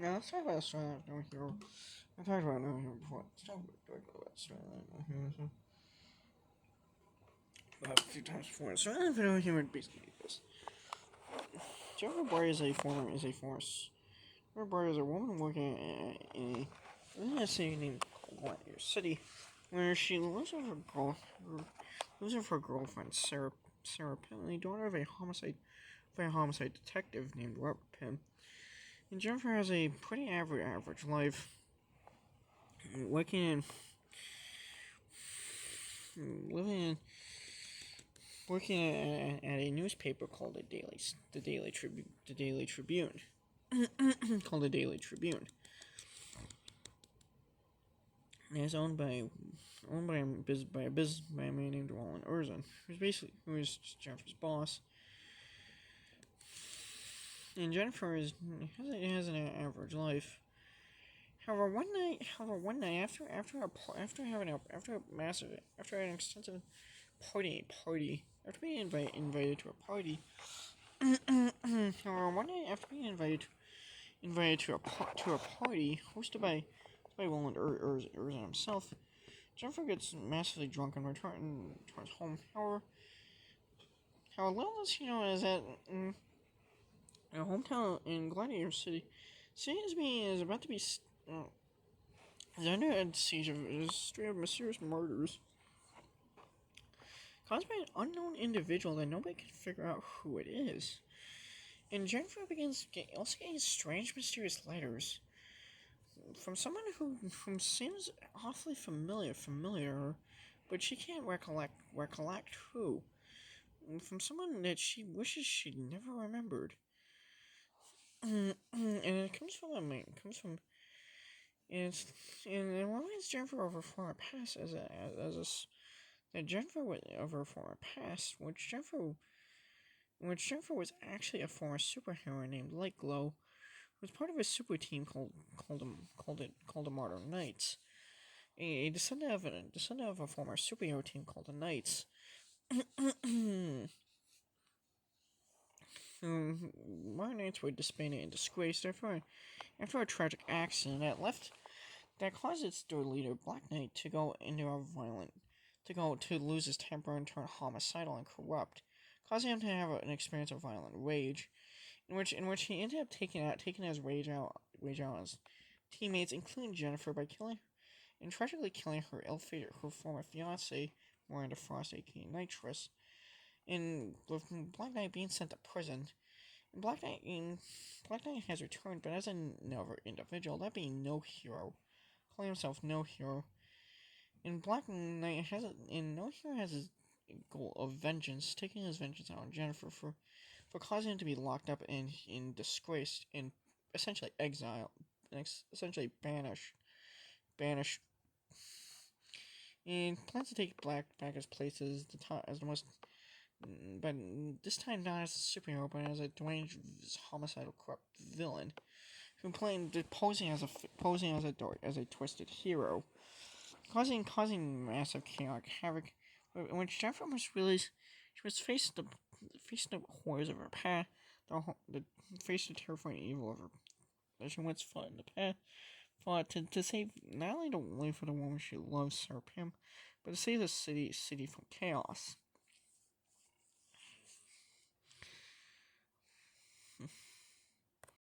Now let's talk about Starlight No Hero. I talked about No Hero before. Let's talk about Starlight No Hero. A few times before. Starlight No Hero basically this. Jennifer Bray is a woman working in a city named Gladiator City, where she lives with her girlfriend Sarah Pym, the daughter of a homicide detective named Robert Pym. And Jennifer has a pretty average life, working in living in working at a newspaper called the Daily Tribune called the Daily Tribune. And it's owned by a man named Roland Erzin, who is Jennifer's boss. And Jennifer has an average life. However, one night, after an extensive after being invited to a party, however, one night after being invited to a party hosted by Roland Erzin himself, Jennifer gets massively drunk and returns home. However, little does she know is that her hometown in Gladiator City is about to be is under a siege of straight up mysterious murders caused by an unknown individual that nobody can figure out who it is. And Jennifer also getting strange, mysterious letters from someone who seems awfully familiar, but she can't recollect who. From someone that she wishes she'd never remembered. And it comes from and it reminds Jennifer of her former past which Jennifer was actually a former superhero named Lightglow, who was part of a super team called the Modern Knights, a descendant of a former superhero team called the Knights. Modern Knights were disbanded and disgraced after a tragic accident that caused its leader, Black Knight, to lose his temper and turn homicidal and corrupt, causing him to have an experience of violent rage, in which he ended up taking his rage out on his teammates, including Jennifer, by tragically killing her her former fiance, Miranda Frost, aka Nitrous, and with Black Knight being sent to prison. And Black Knight has returned, but as another individual, that being No Hero, calling himself No Hero. And No Hero has his goal of vengeance, taking his vengeance out on Jennifer for causing him to be locked up in disgrace and essentially exiled, essentially banished, and plans to take Black back his place as the most, but this time not as a superhero, but as a deranged, homicidal, corrupt villain, who posing as a twisted hero, causing massive chaotic havoc. When Jennifer must realize she must face the horrors of her past, face the terrifying evil of her that she once fought in the past, to save not only for the woman she loves, Sarah Pym, but to save the city from chaos.